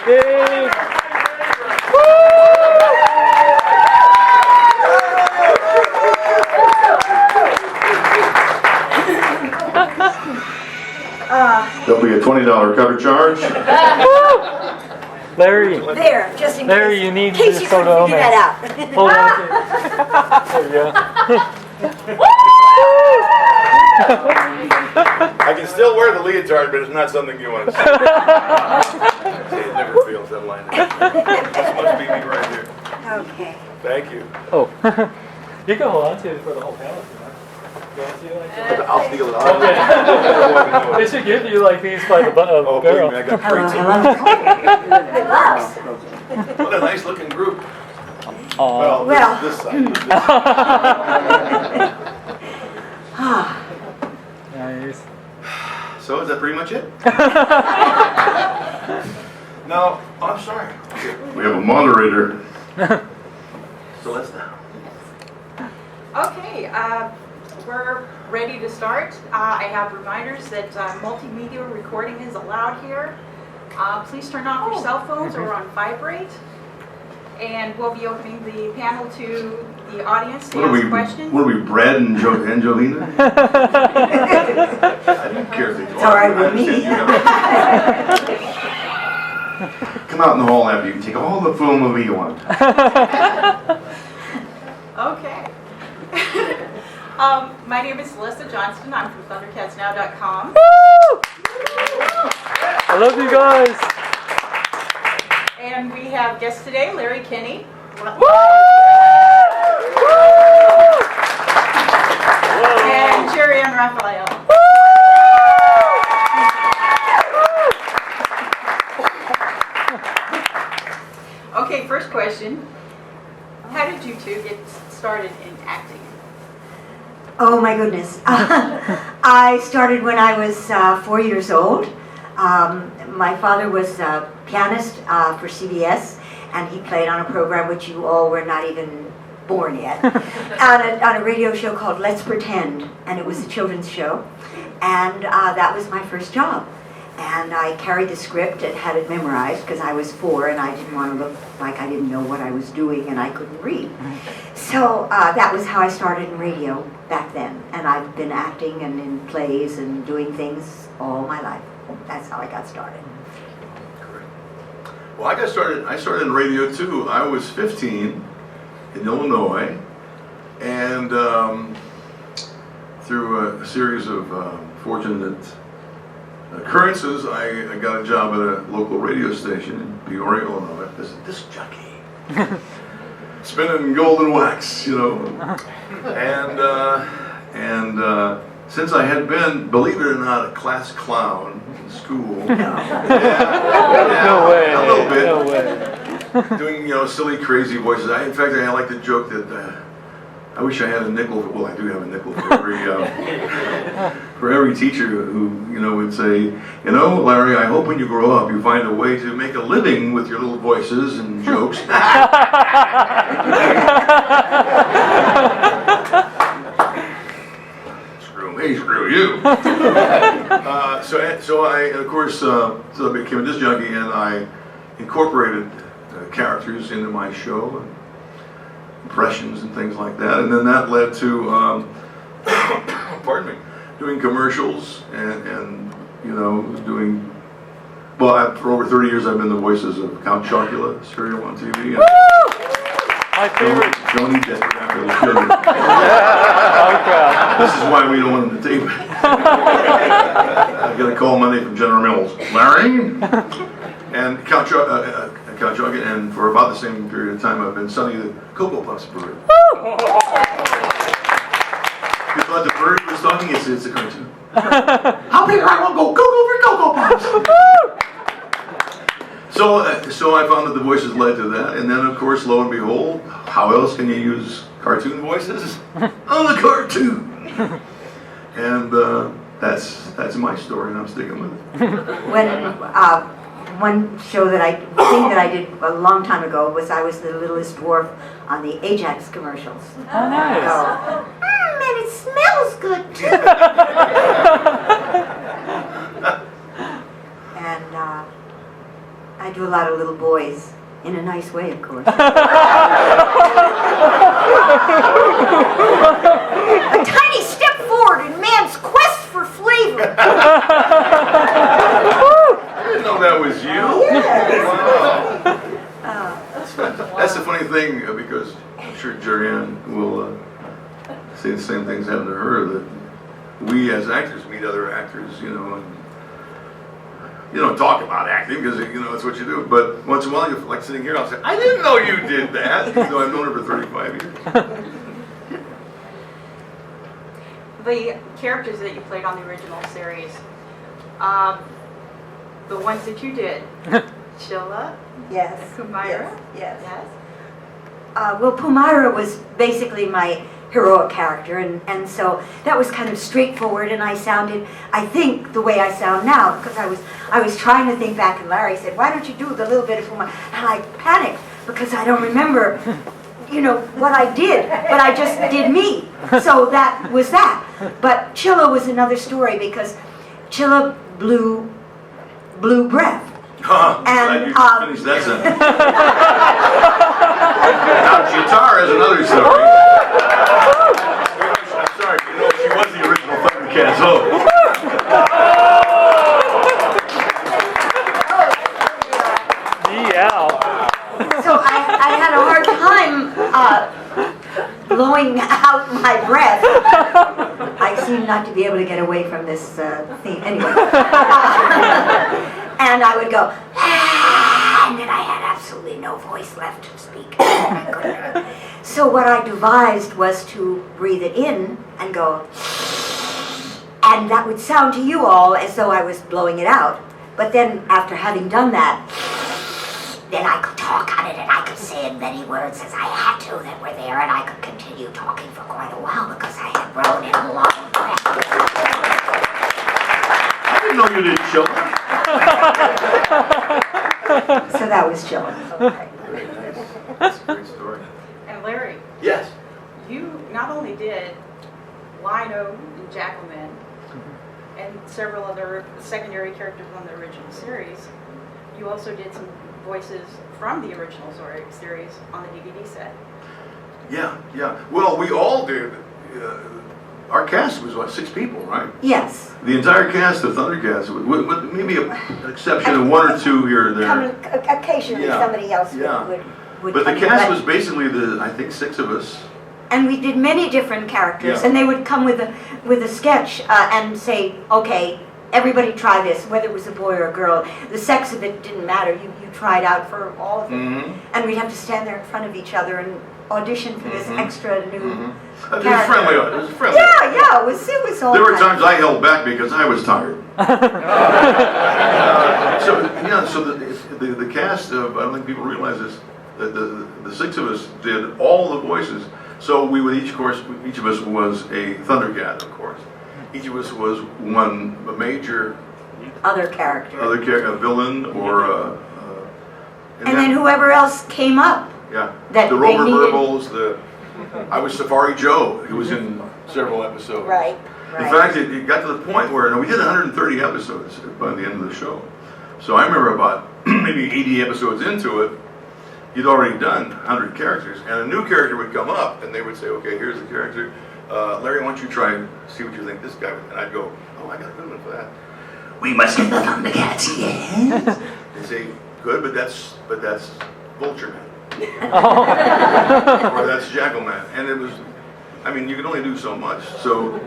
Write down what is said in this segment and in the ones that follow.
Yay! There'll be a $20 cover charge. Larry. There, just in Larry, case. you need in case to you soda couldn't figure that out. Hold on. There you I can still wear the leotard, but it's not something you want to see. See, it never feels that line. This must be me right here. Okay. Thank you. go. Oh. You can hold on to it for the whole panel if you want. You want to like that? I'll steal it. Okay. They should give you like these by the Oh, believe barrel. me, I got great team. What a nice looking group. Aw. Well. This side. Nice. So is that pretty much it? No, I'm sorry. We have a moderator. So let's now. Okay, we're ready to start. I have reminders that multimedia recording is allowed here. Please turn off your cell phones or on vibrate. And we'll be opening the panel to the audience to ask questions. What are we, Brad and Angelina? I didn't care if they It's all right with me. Come out in the hall after you can take all the film movie you want. Okay. My name is Celeste Johnston. I'm from ThundercatsNow.com. I love you guys. And we have guests today, Larry Kenney. And Gerrianne Raphael. Okay, first question. How did you two get started in acting? Oh my goodness. I started when I was 4 years old. My father was a pianist for CBS, and he played on a program which you all were not even born yet, on a radio show called Let's Pretend, and it was a children's show, and that was my first job. And I carried the script and had it memorized because I was 4 and I didn't want to look like I didn't know what I was doing and I couldn't read. So that was how I started in radio back then, and I've been acting and in plays and doing things all my life. That's how I got started. Well, I started in radio too. I was 15 in Illinois, and through a series of fortunate occurrences, I got a job at a local radio station in Peoria, Illinois, as a disc jockey. Spinning golden wax, you know. And since I had been, believe it or not, a class clown in school. No way. A little bit. No way. Doing, silly, crazy voices. In fact, I like to joke that I wish I had a nickel. Well, I do have a nickel for every teacher who, would say, Larry, I hope when you grow up you find a way to make a living with your little voices and jokes. Screw me, screw you. So I, of course, so I became a disc jockey, and I incorporated characters into my show, and impressions and things like that, and then that led to, pardon me, doing commercials and doing. Well, for over 30 years, I've been the voices of Count Chocula, Serial on TV. And My favorite. Don't eat that after the show. Okay. This is why we don't want him to tape it. I got a call Monday from General Mills. Larry? And Count Chocula, and for about the same period of time, I've been Sonny the Cocoa Puffs bird. You thought the bird was talking? It's a cartoon. How big I want to go for Cocoa Puffs? So I found that the voices led to that, and then of course, lo and behold, how else can you use cartoon voices? On the cartoon. And that's my story, and I'm sticking with it. When one show that I did a long time ago was I was the littlest dwarf on the Ajax commercials. Oh, nice. And it smells good too. And I I do a lot of little boys, in a nice way, of course. A tiny step forward in man's quest for flavor. I didn't know that was you. Yes. Wow. That's the funny thing, because I'm sure Gerrianne will say the same things happen to her, that we as actors meet other actors, and you don't talk about acting because it's what you do. But once in a while, you're like sitting here, I'll say, "I didn't know you did that," even though I've known her for 35 years. The characters that you played on the original series, the ones that you did, Chilla, Yes. Kumira, Yes. yes. Well, Pumira was basically my heroic character, and so that was kind of straightforward, and I sounded, I think, the way I sound now, because I was trying to think back, and Larry said, "Why don't you do the little bit of Pumira?" And I panicked, because I don't remember, what I did, but I just did me. So that was that. But Chilla was another story, because Chilla blew breath. And finish that sentence. Now, guitar is another story. I'm sorry, she was the original Thundercats host. Yeah. So I had a hard time blowing out my breath. I seem not to be able to get away from this theme. Anyway. And I would go, and then I had absolutely no voice left to speak. So what I devised was to breathe it in and go, and that would sound to you all as though I was blowing it out. But then after having done that, then I could talk on it, and I could say in many words as I had to that were there, and I could continue talking for quite a while because I had grown in a long breath. I didn't know you did children. So that was chilling. Okay. That's a great story. And Larry, Yes. you not only did Lino and Jacqueline and several other secondary characters on the original series, you also did some voices from the original series on the DVD set. Yeah. Well, we all did. Our cast was, 6 people, right? Yes. The entire cast of Thundercats, with maybe an exception of 1 or 2 here or there. Occasionally Yeah. somebody else Yeah. would But the come in, cast was basically I think 6 of us. and we did many different characters, Yeah. and they would come with a sketch and say, okay, everybody try this, whether it was a boy or a girl. The sex of it didn't matter. You tried out for all of them. Mm-hmm. And we'd have to stand there in front of each other and audition for this extra new It was character. friendly. It was friendly. Yeah, it was all There were right. times I held back because I was tired. So the cast of, I don't think people realize this, that the 6 of us did all the voices. So we would each of us was a Thundercat, of course. Each of us was a major Other character. a villain or and then whoever else came up. yeah, that the they Rover needed- Burbles. I was Safari Joe, who was in several episodes. Right. In fact, it got to the point where we did 130 episodes by the end of the show. So I remember about maybe 80 episodes into it, you'd already done 100 characters, and a new character would come up, and they would say, "Okay, here's the character. Larry, why don't you try and see what you think this guy would?" And I'd go, "Oh, I got a good one for that. We must get the Thundercats, yes." They say, "Good, but that's Vulture Man." Or that's Jackal Man. And it was, you can only do so much. So,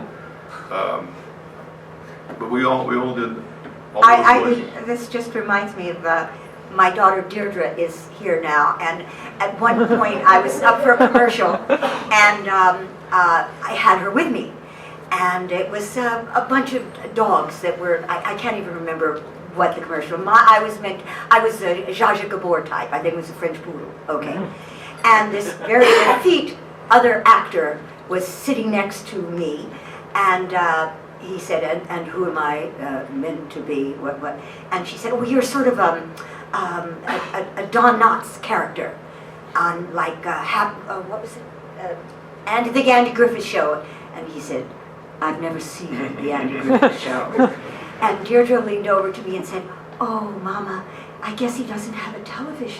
but we all did all those voices. This just reminds me of my daughter Deirdre is here now, and at one point I was up for a commercial, and I had her with me, and it was a bunch of dogs that were, I can't even remember what the commercial. I was a Zsa Zsa Gabor type. I think it was a French poodle. Okay, and this very effete other actor was sitting next to me, and he said, and who am I meant to be? What? And she said, well, you're sort of a Don Knotts character on what was it? The Andy Griffith Show. And he said, I've never seen the Andy Griffith Show. And Deirdre leaned over to me and said, oh, Mama, I guess he doesn't have a television.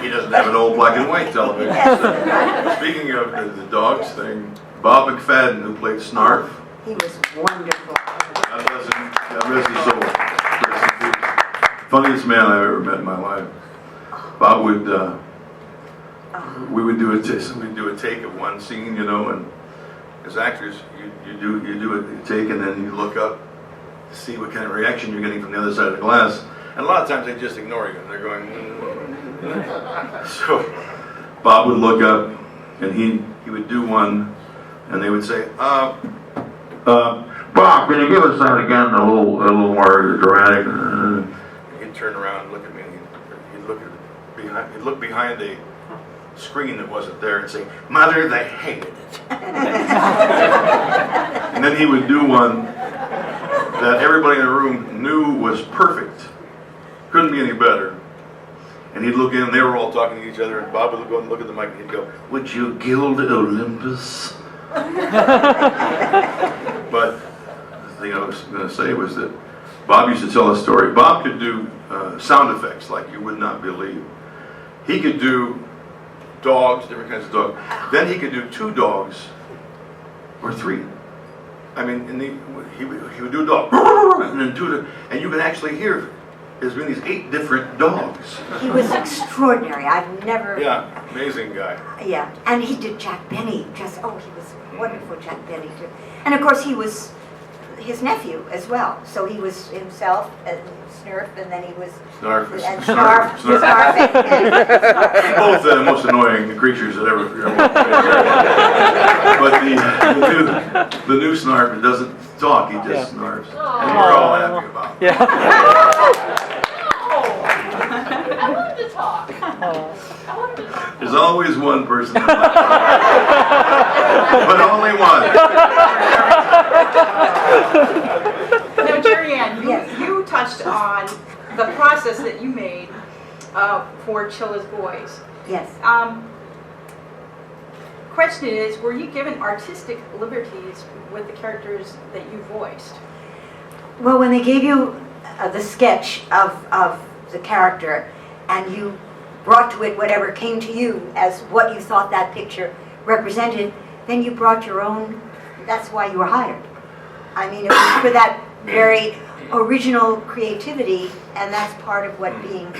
He doesn't have an old black and white television. Yes. Speaking of the dogs thing, Bob McFadden, who played Snarf, He was wonderful. God bless him. God rest his soul. Rest in peace. Funniest man I've ever met in my life. Bob would, we would do a take of one scene, you know, and as actors, you do a take, and then you look up to see what kind of reaction you're getting from the other side of the glass. And a lot of times they just ignore you. They're going. So Bob would look up, and he would do one, and they would say, Bob, can you give us that again, a little more dramatic? He'd turn around and look at me, and he'd look behind a screen that wasn't there and say, Mother, they hated it. And then he would do one that everybody in the room knew was perfect. Couldn't be any better. And he'd look in, and they were all talking to each other, and Bob would go and look at the mic, and he'd go, would you gild Olympus? But the thing I was going to say was that Bob used to tell a story. Bob could do sound effects like you would not believe. He could do dogs, different kinds of dogs. Then he could do 2 dogs or 3. I mean, he would do a dog, and then 2, and you can actually hear there's been these 8 different dogs. He was extraordinary. I've never. Yeah, amazing guy. Yeah, and he did Jack Benny. He was wonderful, Jack Benny too. And of course, he was his nephew as well. So he was himself and Snurf, and then he was Snarf. and Snarf. Both the most annoying creatures that ever. But the new Snarf doesn't talk; he just snarfs, and we're all happy about it. I wanted to talk. I wanted to talk. There's always one person, that likes it. But only one. Now, Gerrianne, Yes. you touched on the process that you made for Chilla's Boys. Yes. Question is, were you given artistic liberties with the characters that you voiced? Well, when they gave you the sketch of the character, and you brought to it whatever came to you as what you thought that picture represented, then you brought your own. That's why you were hired. I mean, it was for that very original creativity, and that's part of what being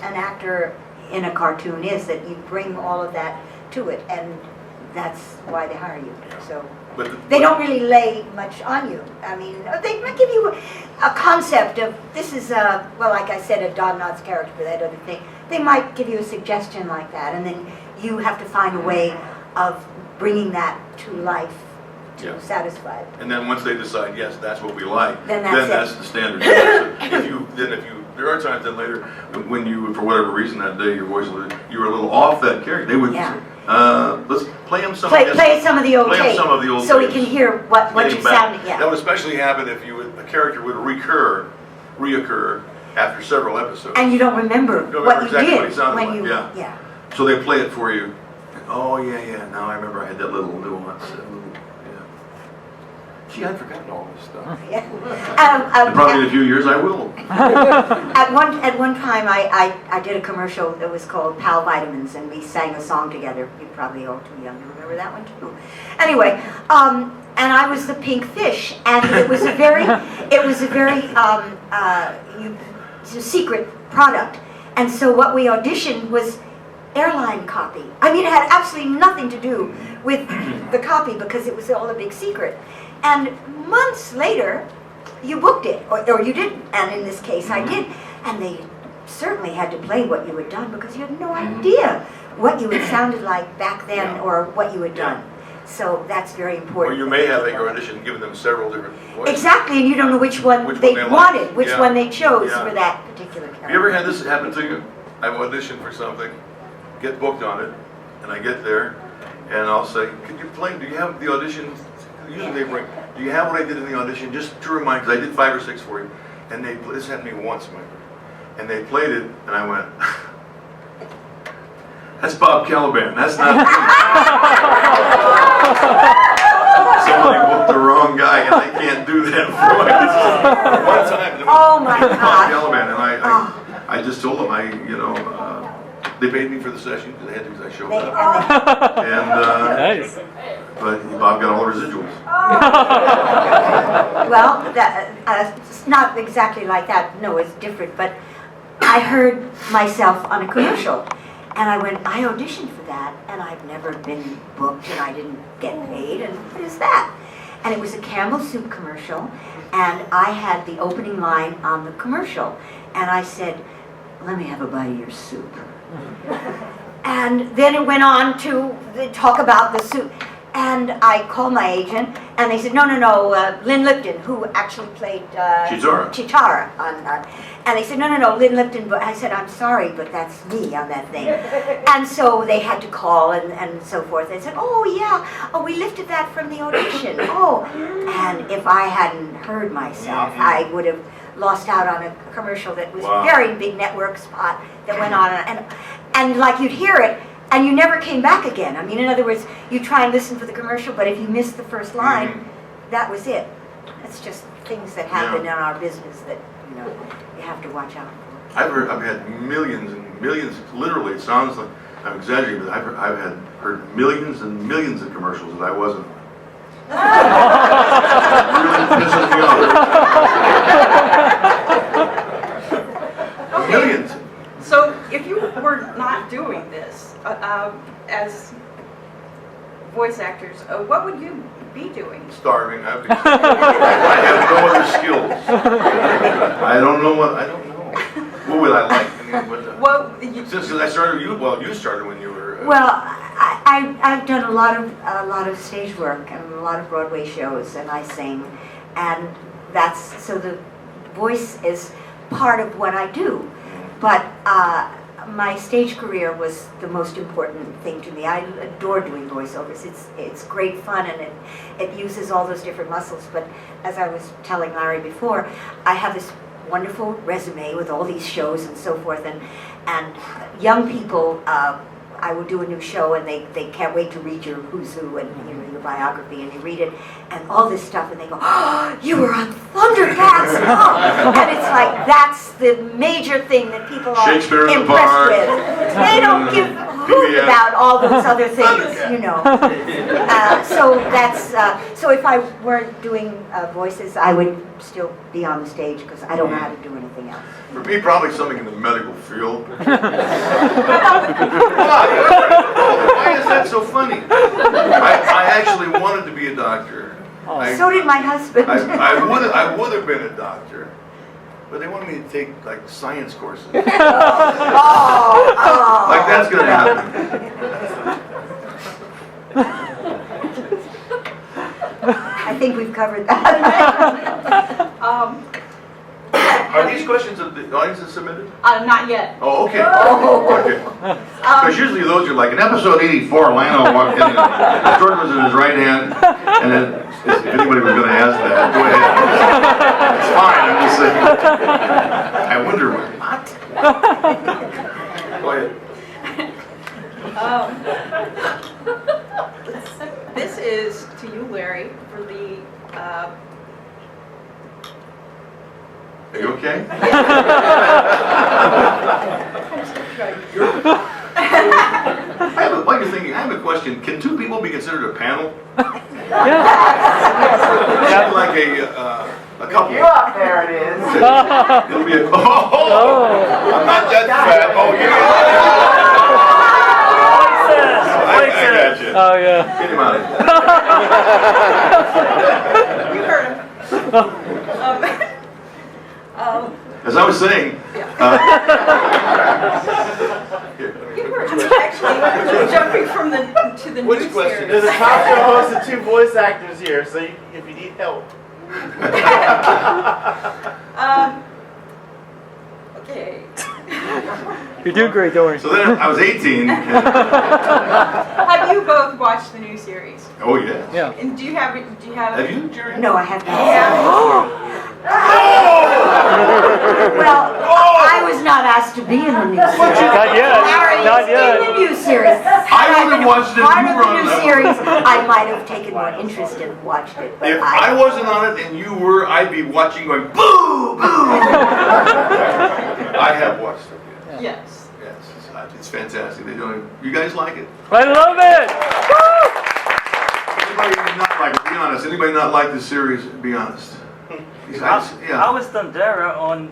an actor in a cartoon is, that you bring all of that to it, and that's why they hire you. So they don't really lay much on you. I mean, they might give you a concept of, this is a, well, like I said, a Don Knotts character for that other thing. They might give you a suggestion like that, and then you have to find a way of bringing that to life to satisfy it. And then once they decide, yes, that's what we like, then that's the standard. There are times then later when you, for whatever reason that day, your voice, you were a little off that character. They would say, let's play him some. Play some of the old tape, so he tapes. can hear what you sounded. Yeah. That would especially happen if a character would reoccur after several episodes. And you don't remember what you exactly did what he sounded when like. you. So they play it for you. Oh yeah. Now I remember I had that little nuance. Gee, I'd forgotten all this stuff. Probably in a few years I will. At one time, I did a commercial that was called Pal Vitamins, and we sang a song together. You're probably all too young to remember that one too. Anyway, and I was the pink fish, and it was a very secret product. And so what we auditioned was airline copy. I mean, it had absolutely nothing to do with the copy because it was all a big secret. And months later, you booked it, or you didn't, and in this case I did. And they certainly had to play what you had done because you had no idea what you had sounded like back then or what you had done. So that's very important. Or you may have at your audition given them several different voices. Exactly, and you don't know which one they wanted, which one they chose for that particular character. Have you ever had this happen to you? I've auditioned for something, get booked on it, and I get there, and I'll say, "Could you play? Do you have the audition?" Usually they bring, "Do you have what I did in the audition?" Just to remind, because I did 5 or 6 for you. And this happened to me once, and they played it, and I went, "That's Bob Caliban. That's not me." Somebody booked the wrong wrong guy, and I can't do that voice. One time, it was Oh my Bob gosh. Gelman, and I just told them, they paid me for the session because they had to, because I showed up. And Nice. but Bob got all the residuals. Well, it's not exactly like that. No, it's different. But I heard myself on a commercial, and I went, I auditioned for that, and I've never been booked, and I didn't get paid, and what is that? And it was a Campbell Soup commercial, and I had the opening line on the commercial, and I said, let me have a bite of your soup. And then it went on to talk about the soup. And I called my agent, and they said, no, Lynn Lipton, who actually played Chitara on, and they said, no, Lynn Lipton, but I said, I'm sorry, but that's me on that thing. And so they had to call and so forth. They said, we lifted that from the audition. And if I hadn't heard myself, I would have lost out on a commercial that was a very big network spot that went on, and like you'd hear it, and you never came back again. I mean, in other words, you try and listen for the commercial, but if you missed the first line, that was it. It's just things that happen in our business that, you have to watch out for. I've had millions and millions, literally, it sounds like I'm exaggerating, but I've heard millions and millions of commercials that I wasn't. Really pisses me off. Millions. So if you were not doing this as voice actors, what would you be doing? Starving. I have no other skills. I don't know. What would I like? I mean, since I started, you started when you were. Well, I've done a lot of stage work and a lot of Broadway shows, and I sing, and so the voice is part of what I do. But my stage career was the most important thing to me. I adore doing voiceovers. It's great fun, and it uses all those different muscles. But as I was telling Larry before, I have this wonderful resume with all these shows and so forth, and young people, I will do a new show, and they can't wait to read your who's who and your biography, and you read it, and all this stuff, and they go, oh, you were on Thundercats! Oh. And it's like, that's the major thing that people are impressed with. They don't give a hoot about all those other things, So if I weren't doing voices, I would still be on the stage, because I don't know how to do anything else. For me, probably something in the medical field. Why is that so funny? I actually wanted to be a doctor. So did my husband. I would have been a doctor, but they wanted me to take like science courses. Like that's gonna happen. I think we've covered that. Are these questions of the audience that submitted? Not yet. Oh, okay. Okay. Because usually those are like, in episode 84, Lano walked in and Jordan was in his right hand, and then if anybody was going to ask that, go ahead. It's fine, I'm just saying. I wonder what? Go ahead. This is to you, Larry, for the Are you okay? While you're thinking, I have a question. Can two people be considered a panel? Yeah. Like a couple. You up there it is. It'll be a. I'm not that fat. Oh, I got you. Oh, yeah. Get him out of here. you heard him. As I was saying, You were actually jumping from to the Which news question? series. There's a talk show host and two voice actors here, so if you need help. Okay. You're doing great, don't worry. so then I was 18. Have you both watched the new series? Oh, yeah. Yeah. And do you have? Have you, Jerry? No, I have not. Oh! Well, I was not asked to be in the new series. Not yet. Larry Not is yet. in the new series. I would have watched it, part you of were the on new that series, I might have taken more interest and watched it. But If I wasn't on it and you were, I'd be watching going, boo, boo. I have watched it. Yes. Yes, it's fantastic. They're doing. You guys like it? I love it! Anybody not like it? Be honest. Anybody not like the series? Be honest. How was Thundera on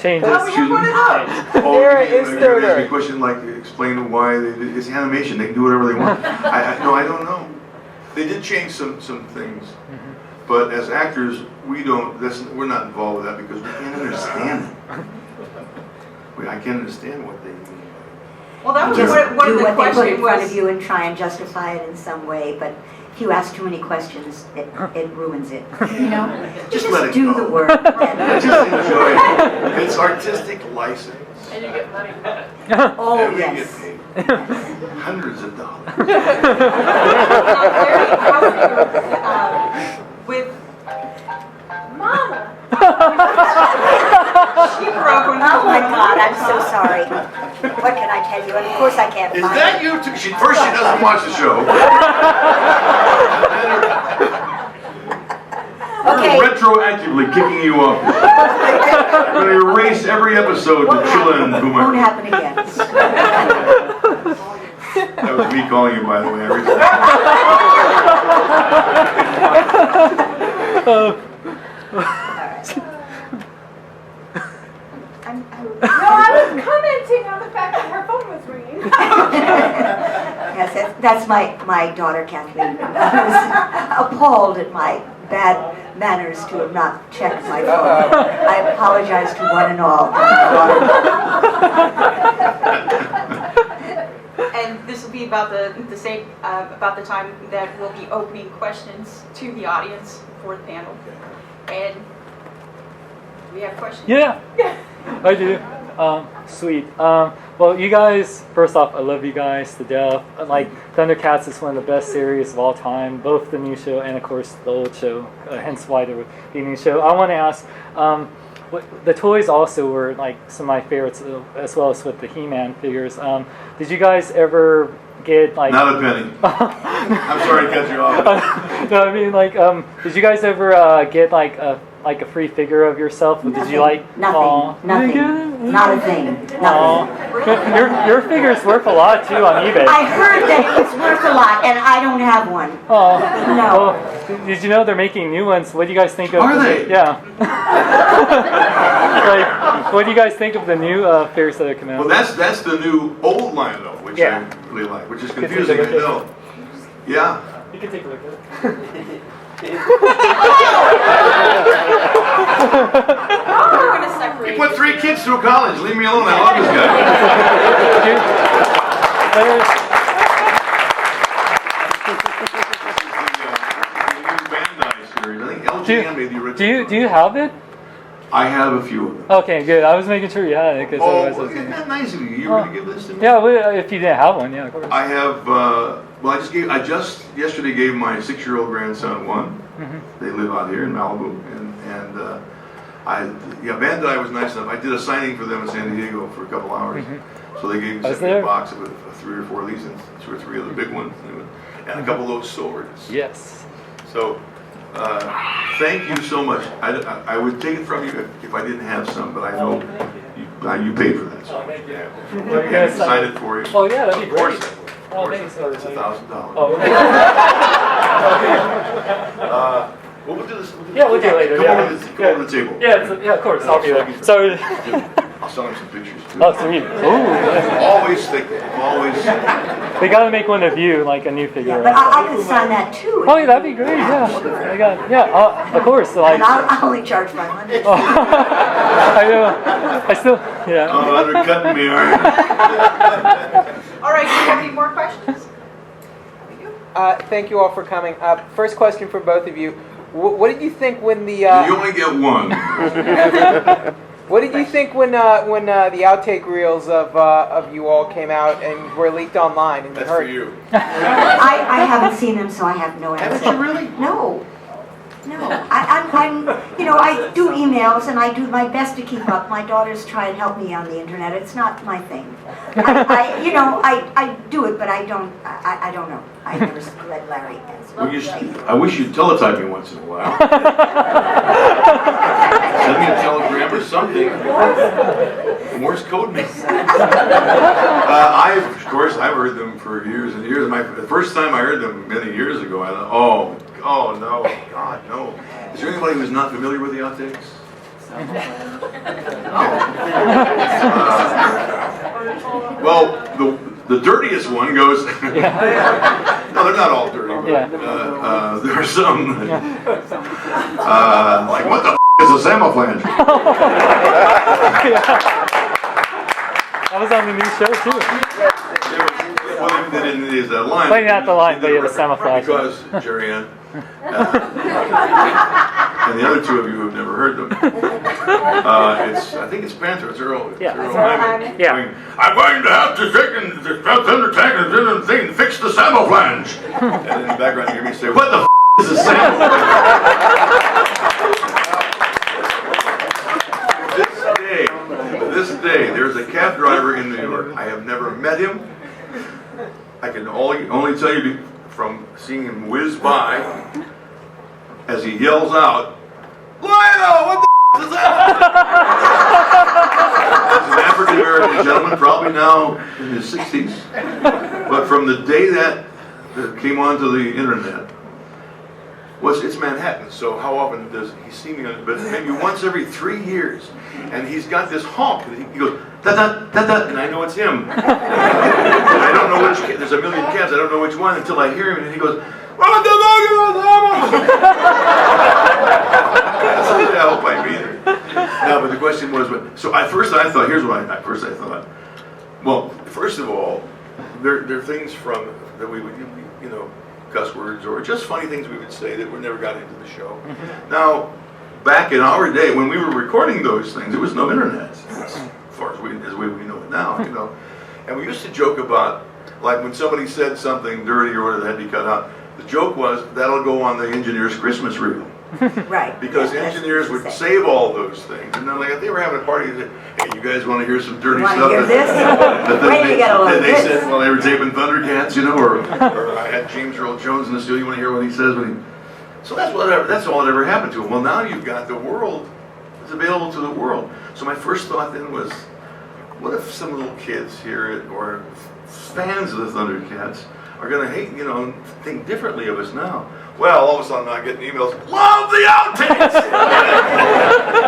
Changes. Oh, we have one of those. There is There's a Thundercats. question like explain why they did. It's animation. They can do whatever they want. No, I don't know. They did change some things, but as actors, we're not involved with that because we can't understand it. I can't understand what they mean. Well, that was just one of do the what they put in questions front of was, you and try and justify it in some way. But if you ask too many questions, it ruins it. You know, Just let it do go. the work. Just enjoy it. It's artistic license. and you get money. Oh And we yes. get paid hundreds of dollars. With Mama. She broke one. Oh my God, I'm so sorry. What can I tell you? And of course I can't Is find that it. you too? She doesn't watch the show. Okay. We're retroactively kicking you off. We're going to erase every episode to Chilla and Won't Boomer. happen again. That was me calling you, by the way. No, I was commenting on the fact that her phone was ringing. Yes, that's my daughter Kathleen. I was appalled at my bad manners to have not checked my phone. I apologize to one and all. And this will be about the same about the time that we'll be opening questions to the audience for the panel. And we have questions. Yeah, I do. Sweet. Well, you guys, first off, I love you guys to death. Like, Thundercats is one of the best series of all time, both the new show and, of course, the old show, hence why there would be a new show. I want to ask, the toys also were, like, some of my favorites, as well as with the He-Man figures. Did you guys ever get, like... Not a penny. I'm sorry to cut you off. No, I mean, like, did you guys ever get, like a free figure of yourself? Did you like... Nothing. Aw. Nothing. Not a thing. Aw. Nothing. Your figure's worth a lot too on eBay. I heard that it's worth a lot, and I don't have one. Oh. No. Well, did you know they're making new ones? What do you guys think of? Are they? Yeah. Like, what do you guys think of the new figures that are coming out? Well, that's the new old line, though, which Yeah. I really like, which is Can take a confusing, look I at know. Yeah. You can take a look at it. We're gonna separate. He put 3 kids through college. Leave me alone. I love this guy. Do you have it? I have a few of them. Okay, good. I was making sure you had it because Oh, otherwise I well, was isn't gonna... that nice of you? You were to give this to me? Yeah, well, if you didn't have one, yeah, of course. I have, well, I just yesterday gave my 6-year-old grandson one. Mm-hmm. They live out here in Malibu, and Bandai was nice enough. I did a signing for them in San Diego for a couple hours. So they gave me a box with 3 or 4 of these and 2 or 3 of the big ones, and a couple of those swords. Yes. So, thank you so much. I would take it from you if I didn't have some, but I know you paid for that. So thank you. I can sign it for you. Oh, yeah, that'd be Of course. great. Of Oh, course. thanks. It's $1,000. Oh, okay. Well, we'll do this. Yeah, we'll do it later. Come Yeah. over to the table. Yeah, yeah, of course. I'll be there. Sorry. I'll sell him some pictures too. Oh, sweet. Ooh. Always think, always. We gotta make one of you, like a new figure. Yeah, but I could sign that too. Oh, yeah, that'd be great. Yeah, of course. So And I'll only charge $500. Oh, I know. I still, yeah. Oh, undercutting me, are you? All right, do you have any more questions? Thank you all for coming. First question for both of you. What did you think when the... You only get one. What did you think when the outtake reels of you all came out and were leaked online? And That's heard? for you. I haven't seen them, so I have no answer. Haven't you really? No. No, I'm, I do emails and I do my best to keep up. My daughters try and help me on the internet. It's not my thing. I do it, but I don't know. I never let Larry answer. Well, I wish you'd teletype me once in a while. Send me a telegram or something. Morse code me. Of course, I've heard them for years and years. The first time I heard them many years ago, I thought, oh no, God, no. Is there anybody who's not familiar with the outtakes? Well, the dirtiest one goes. No, they're not all dirty. But, there are some. Like, what the is a samoflange? That was on the new show too. Well, they didn't use that line. Playing out the line, but yeah, the camouflage. Because, Gerrianne, and the other two of you who have never heard them, I think it's Panther, it's Earl. Yeah. Earl Hyman. Yeah. I'm going to have to take and Thundercats and fix the samoflange. And in the background you hear me say, what the is a samoflange? This day, there's a cab driver in New York. I have never met him. I can only tell you from seeing him whiz by as he yells out, Lionel, what the is that? He's an African-American gentleman, probably now in his 60s. But from the day that came onto the internet, it's Manhattan, so how often does he see me on it? But maybe once every 3 years. And he's got this honk. He goes, da-da, and I know it's him. And I don't know which, there's a million cabs, I don't know which one until I hear him, and he goes, what the I hope I meet her. No, but the question was, so at first I thought, here's what I thought. Well, first of all, there are things from, that we would, cuss words or just funny things we would say that we never got into the show. Now, back in our day, when we were recording those things, there was no internet, as far as we know it now, And we used to joke about, like when somebody said something dirty or whatever that had to be cut out, the joke was, that'll go on the engineer's Christmas reel. Right. Because engineers would save all those things. And then like, if they were having a party, they'd say, hey, you guys want to hear some dirty stuff? Want to hear this? Wait, you gotta love they this. said, well, they were taping Thundercats, or I had James Earl Jones in the studio. You want to hear what he says when he... So that's all that ever happened to him. Well, now you've got the world. It's available to the world. So my first thought then was, what if some little kids hear it, or fans of the Thundercats, are going to hate, think differently of us now? Well, all of a sudden I'm getting emails, love the outtakes!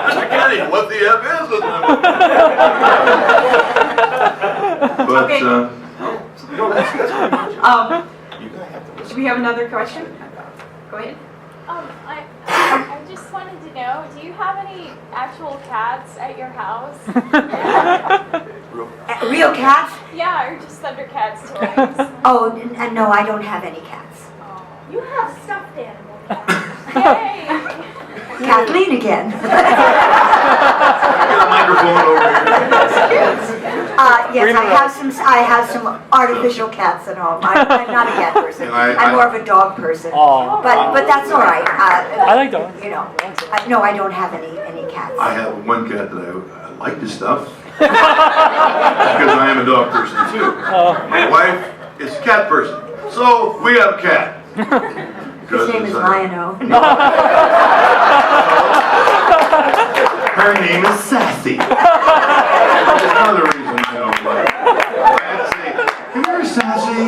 Mr. Kenney, what the F is this? But, Okay. No, that's pretty much it. You're going to have to listen. Do we have another question? Go ahead. I just wanted to know, do you have any actual cats at your house? Real cats? Yeah, or just Thundercats toys? Oh, no, I don't have any cats. You have stuffed animal cats. Yay! Kathleen again. Get a microphone over here. Yes, I have some artificial cats at home. I'm not a cat person. I'm more of a dog person. Oh. But that's all right. I like dogs. No, I don't have any cats. I have one cat that I like to stuff. Because I am a dog person too. My wife is a cat person. So we have a cat. His name is Lionel. Her name is Sassy. That's another reason I don't like her. Come here, Sassy.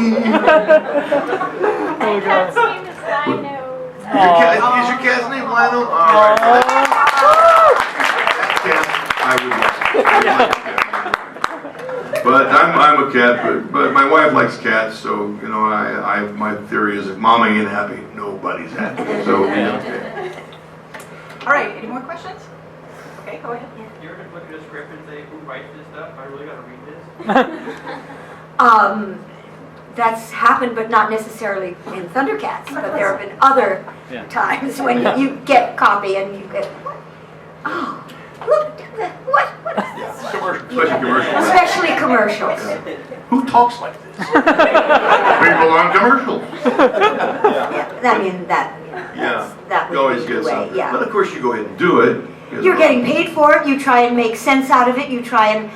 My cat's name is Lino. Is your cat's name Lionel? All right. That cat, I would like. But I'm a cat, but my wife likes cats, so my theory is if mama ain't happy, nobody's happy. So okay. All right, any more questions? Okay, go ahead. You ever look at a script and say, who writes this stuff? I really gotta read this? That's happened, but not necessarily in Thundercats. But there have been other times when you get copy and you get, oh, look, what is this? Especially commercials. Especially commercials. Who talks like this? People on commercials. Yeah, I mean that. That you would always be get the way. something. Yeah. But of course, you go ahead and do it. You're getting paid for it. You try and make sense out of it. You try and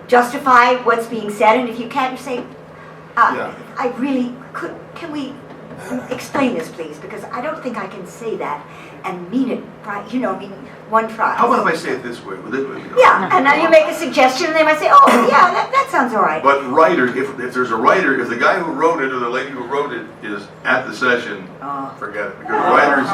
justify what's being said. And if you can't, you say, I really could. Can we explain this, please? Because I don't think I can say that and mean it right. You know, I mean, one try. How about if I say it this way? Yeah, and now you make a suggestion, and they might say, "Oh, yeah, that sounds all right." But writer, if there's a writer, if the guy who wrote it or the lady who wrote it is at the session, forget it. Because writers,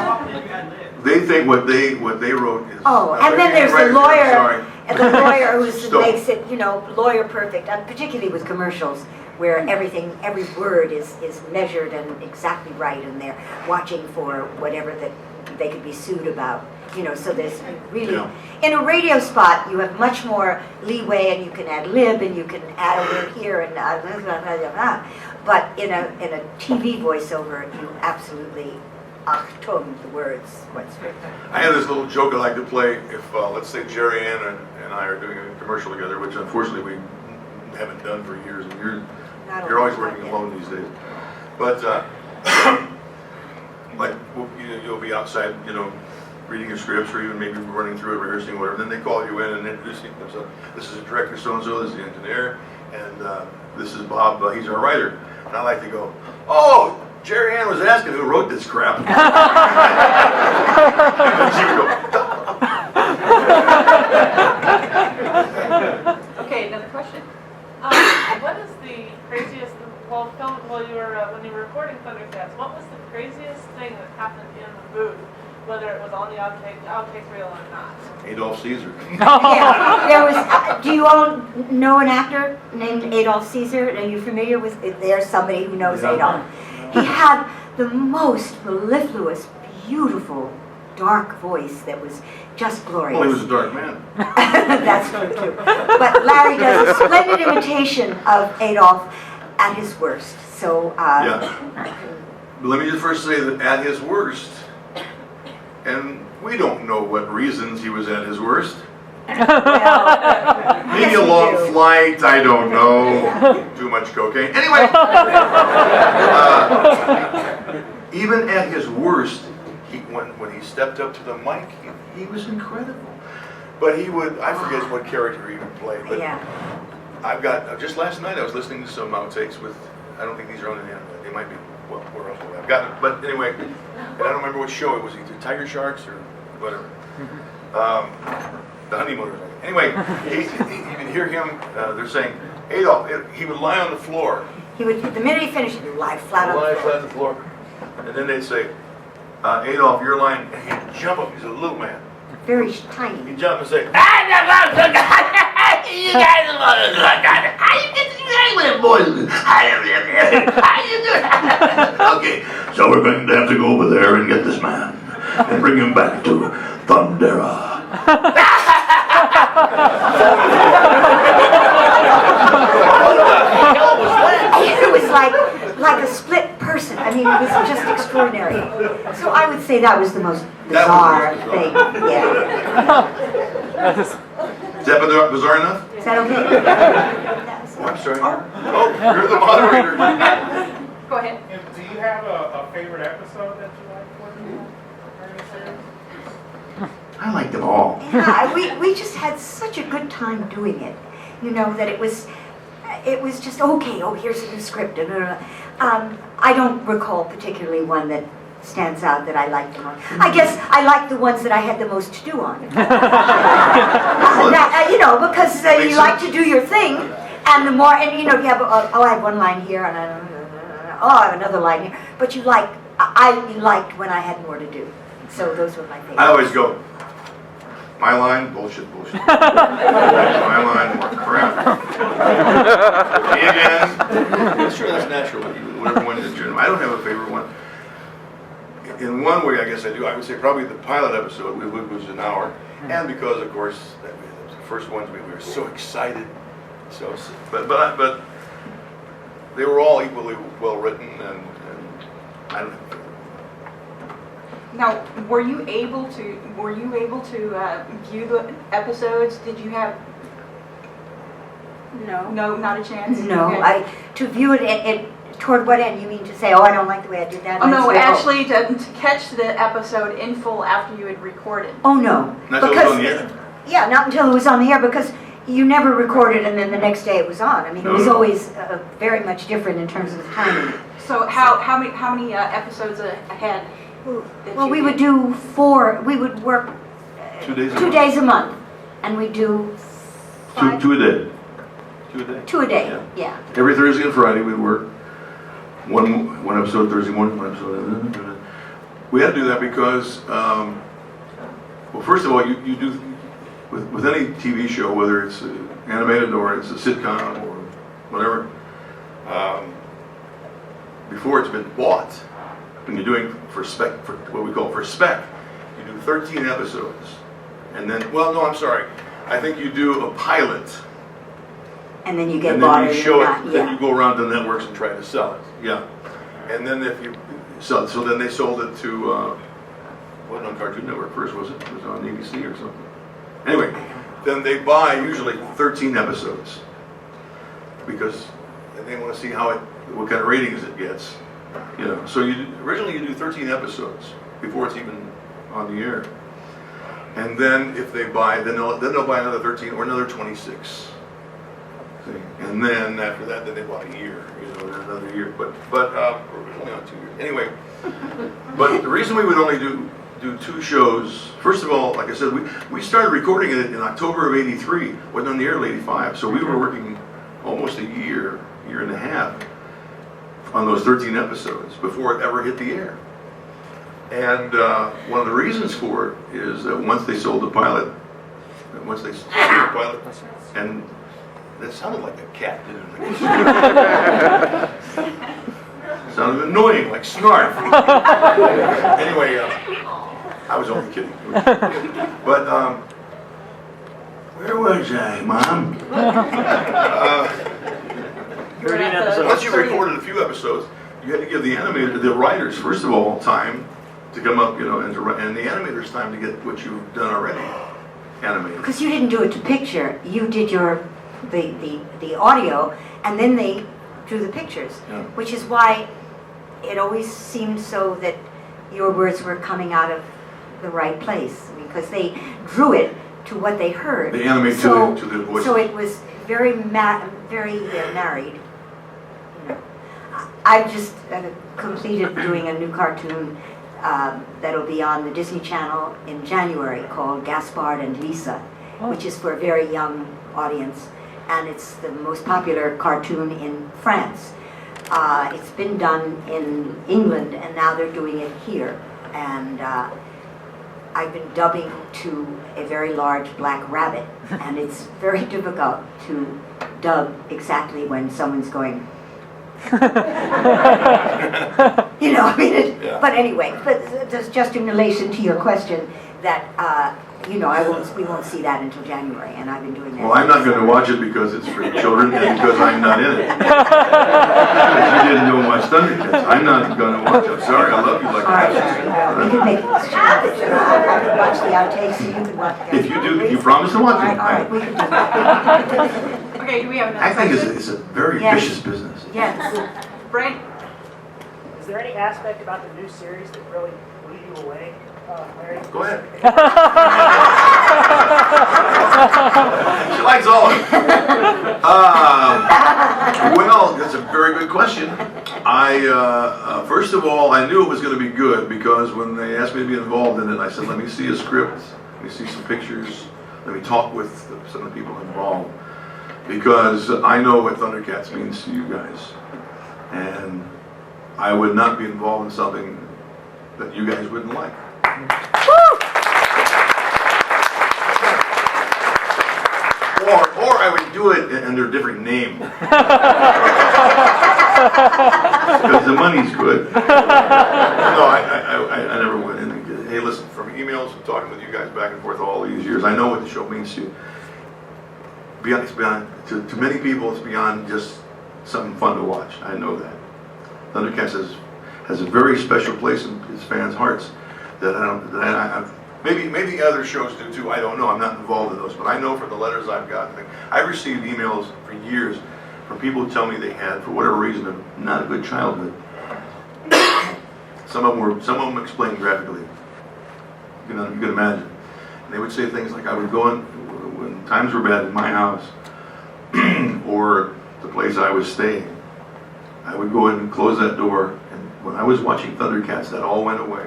they think what they wrote is. Oh, and then there's the lawyer. Sorry. And the lawyer who makes it, you know, lawyer perfect, and particularly with commercials, where every word is measured and exactly right, and they're watching for whatever that they could be sued about. You know, so there's really, in a radio spot, you have much more leeway, and you can ad lib, and you can add a word here, and blah, blah, blah, blah, blah. But in a TV voiceover, you absolutely tone the words, what's written. I have this little joke I like to play if, let's say, Gerrianne and I are doing a commercial together, which unfortunately we haven't done for years and years. You're always working alone these days. But, like, you'll be outside, you know, reading your scripts or even maybe running through it, rehearsing, whatever. Then they call you in and introduce themselves. This is the director so-and-so, this is the engineer, and this is Bob, he's our writer. And I like to go, oh, Gerrianne was asking who wrote this crap. And she would go, okay, another question. What is the craziest, when you were recording Thundercats, what was the craziest thing that happened in the booth, whether it was on the outtake reel or not? Adolf Caesar. Yeah, there was. Do you all know an actor named Adolf Caesar? Are you familiar with? There's somebody who knows Adolf. He had the most mellifluous, beautiful, dark voice that was just glorious. Well, he was a dark man. That's true too. But Larry does a splendid imitation of Adolf at his worst. So. But let me just first say that at his worst, and we don't know what reasons he was at his worst. Well, maybe a long flight, I don't know. Too much cocaine. Anyway, even at his worst, when he stepped up to the mic, he was incredible. But he would, I forget what character he would play, but I've got, just last night I was listening to some outtakes with, I don't think these are on the internet, they might be, well, where else would I have gotten it? But anyway, and I don't remember what show it was, either Tiger Sharks or whatever. The Honeymooners. Anyway, you can hear him, they're saying, Adolf, he would lie on the floor. He would, the minute he finished, he would lie flat on the floor. And then they'd say, Adolf, you're lying, and he'd jump up, he's a little man. Very tiny. He'd jump and say, You guys are how you get to hang with them boys? How you do? okay, so we're going to have to go over there and get this man and bring him back to Thundera. It was like a split person. I mean, it was just extraordinary. So I would say that was the most bizarre thing. Yeah. Is that bizarre enough? Is that okay? Oh, I'm sorry. Oh, you're the moderator. Go ahead. Do you have a favorite episode that you like working on during the series? I like them all. Yeah, we just had such a good time doing it. You know, that it was just okay. Oh, here's a new script. I don't recall particularly one that stands out that I liked the most. I guess I like the ones that I had the most to do on. You know, because you like to do your thing, and the more, and you know, you have, I have one line here, and I have another line here, but I liked when I had more to do. So those were my favorites. I always go, my line, bullshit. My line, crap. Me again. I'm sure that's natural, whatever one is. I don't have a favorite one. In one way, I guess I do. I would say probably the pilot episode, which was an hour. And because, of course, the first ones, we were so excited. But they were all equally well written, and I don't know. Now, were you able to view the episodes? Did you have? No, not a chance. No, okay. to view it Toward what end? You mean to say, oh, I don't like the way I did that? Oh, no, Let's- actually, to catch the episode in full after you had recorded. Oh, no. Not till it was on the air. Yeah, not until it was on the air, because you never recorded and then the next day it was on. I mean, it was always very much different in terms of the timing. So how many episodes ahead? that Well, you we would did? do 4, we would work 2 days a 2 month. days a month, and we do 5, Two a day. 2 a day. 2 a day, Yeah. yeah. Every Thursday and Friday we'd work. One episode Thursday morning, one episode. We had to do that because, well, first of all, you do with any TV show, whether it's animated or it's a sitcom or whatever. Before it's been bought, when you're doing for spec, for what we call for spec, you do 13 episodes, and then, well, no, I'm sorry, I think you do a pilot. And then you get And bought then it you or show it, not, then yeah. you go around to networks and try to sell it, yeah. And then if you sell it, so then they sold it to, wasn't on Cartoon Network first, was it? It was on ABC or something. Anyway, then they buy usually 13 episodes because they want to see what kind of ratings it gets, you know. So originally you do 13 episodes before it's even on the air. And then if they buy, then they'll buy another 13 or another 26. See? And then after that, then they bought a year, you know, another year. But we're only on 2 years. Anyway, but the reason we would only do 2 shows, first of all, like I said, we started recording it in October of '83, went on the air in '85, so we were working almost a year and a half on those 13 episodes before it ever hit the air. And one of the reasons for it is that once they sold the pilot, and that sounded like a cat, didn't it? Sounded annoying, like snarf. Anyway, I was only kidding. But, where was I, Mom? You're at the- Once you recorded a few episodes, you had to give the animator, the writers, first of all, time to come up, you know, and the animators time to get what you've done already animated. Because you didn't do it to picture, you did the audio, and then they drew the pictures, Yeah. which is why it always seemed so that your words were coming out of the right place, because they drew it to what they heard. They animate so, to the voices. So it was very married. You know, I've just completed doing a new cartoon that'll be on the Disney Channel in January called Gaspard and Lisa, which is for a very young audience, and it's the most popular cartoon in France. It's been done in England, and now they're doing it here. And I've been dubbing to a very large black rabbit, and it's very difficult to dub exactly when someone's going. You know, I mean, Yeah. but anyway, but just in relation to your question, that you know, we won't see that until January, and I've been doing that. Well, I'm not going to watch it because it's for children and because I'm not in it. Because you didn't go and watch Thundercats. I'm not going to watch it. I'm sorry, I love you like All right, that. we could make this change. I could watch the outtakes, and you could watch the If you do, you promise to watch All right, it. all right, we can do that. Okay, do we have another Acting question? is a very Yes. vicious business. Yes. Brent? Is there any aspect about the new series that really blew you away, Larry? Go ahead. She likes all of it. Well, that's a very good question. First of all, I knew it was going to be good because when they asked me to be involved in it, I said, let me see a script, let me see some pictures, let me talk with some of the people involved. Because I know what Thundercats means to you guys. And I would not be involved in something that you guys wouldn't like. Or I would do it under a different name. Because the money's good. No, I never went in and did it. Hey, listen, from emails and talking with you guys back and forth all these years, I know what the show means to you. It's beyond, to many people, it's beyond just something fun to watch. I know that. Thundercats has a very special place in his fans' hearts that maybe other shows do too. I don't know. I'm not involved in those, but I know from the letters I've gotten. I've received emails for years or people tell me they had, for whatever reason, not a good childhood. Some of them explained graphically. You can imagine. And they would say things like, I would go in, when times were bad in my house, or the place I was staying, I would go in and close that door, and when I was watching Thundercats, that all went away.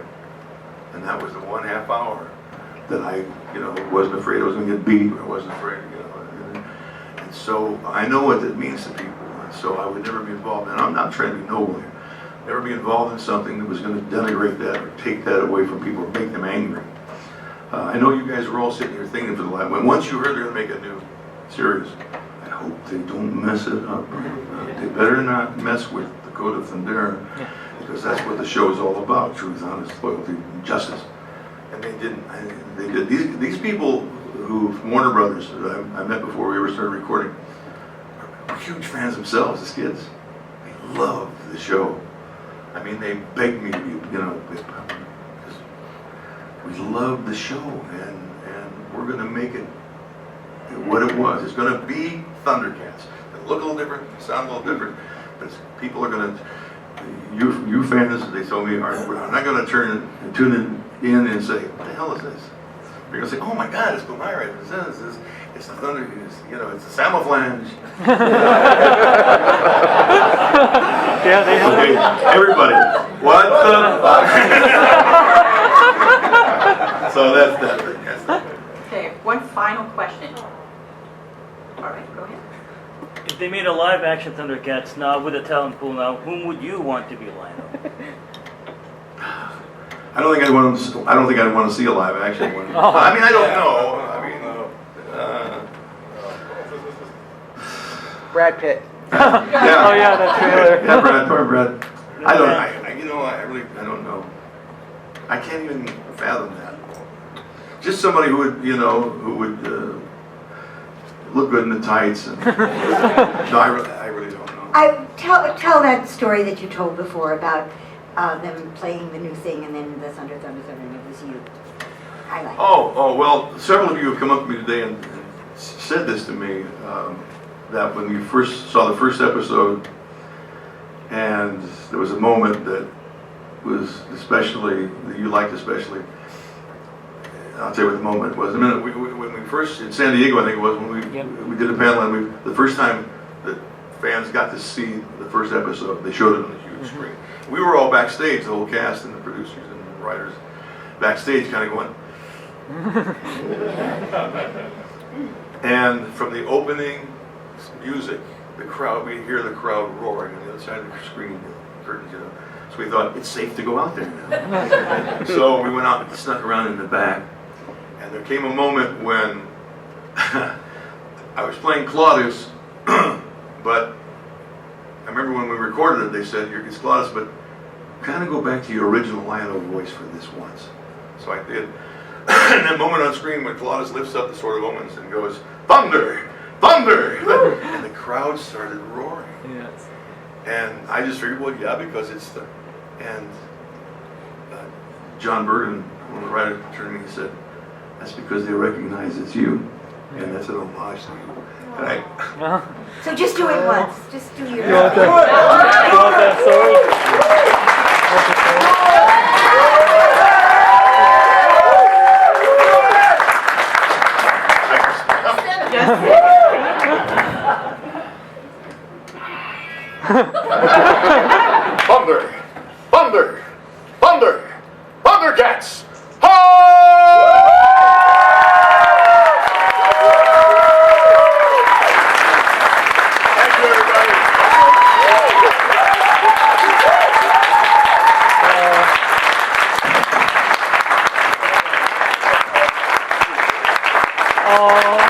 And that was the 1/2 hour that I, wasn't afraid I was going to get beat, or I wasn't afraid, And so I know what it means to people, and so I would never be involved, and I'm not trying to be noble here, never be involved in something that was going to denigrate that or take that away from people or make them angry. I know you guys were all sitting here thinking for the last, when once you heard they're going to make a new series, I hope they don't mess it up. They better not mess with the Code of Thundera, because that's what the show is all about: truth, honesty, loyalty, and justice. And they didn't. They did. These people who, Warner Brothers, that I met before we ever started recording, are huge fans themselves as kids. They loved the show. I mean, they begged me to be, because we love the show, and we're going to make it what it was. It's going to be Thundercats. It'll look a little different, sound a little different, but people are going to, you fans, they told me, we're not going to tune in and say, what the hell is this? You're going to say, oh my God, it's Gomira, it's the Thunder, it's the Samouflage. Yeah, they have. Okay, everybody, what the fuck? So that's that. Okay, one final question. All right, go ahead. If they made a live action Thundercats now with a talent pool now, whom would you want to be Lionel? I don't think I'd want to see a live action one. I mean, I don't know. Brad Pitt. Yeah. Oh yeah, that trailer. Yeah, Brad. I don't know. I can't even fathom that. Just somebody who would look good in the tights. And, no, I really don't know. Tell that story that you told before about them playing the new thing, and then the Thunder, and it was you. I like it. Oh, well, several of you have come up to me today and said this to me, that when you first saw the first episode, and there was a moment that was especially, that you liked especially. I'll tell you what the moment was. When we first, in San Diego, I think it was, when we did a panel, and the first time that fans got to see the first episode, they showed it on a huge screen. We were all backstage, the whole cast and the producers and the writers, backstage kind of going. And from the opening music, the crowd, we hear the crowd roaring on the other side of the screen, the curtains, So we thought, it's safe to go out there now. So we went out and snuck around in the back. And there came a moment when I was playing Claudius, but I remember when we recorded it, they said, it's Claudius, but kind of go back to your original Lionel voice for this once. So I did. And that moment on screen when Claudius lifts up the Sword of Omens and goes, Thunder! Thunder! And the crowd started roaring. Yes. And I just figured, well, yeah, because it's the... And John Burton, one of the writers, turned to me and said, that's because they recognize it's you. And that's an homage to you. And So just do it once. Just do your... You want that sword? Thunder! Thunder! Thunder! Thundercats! Ho! Thank you, everybody. Oh.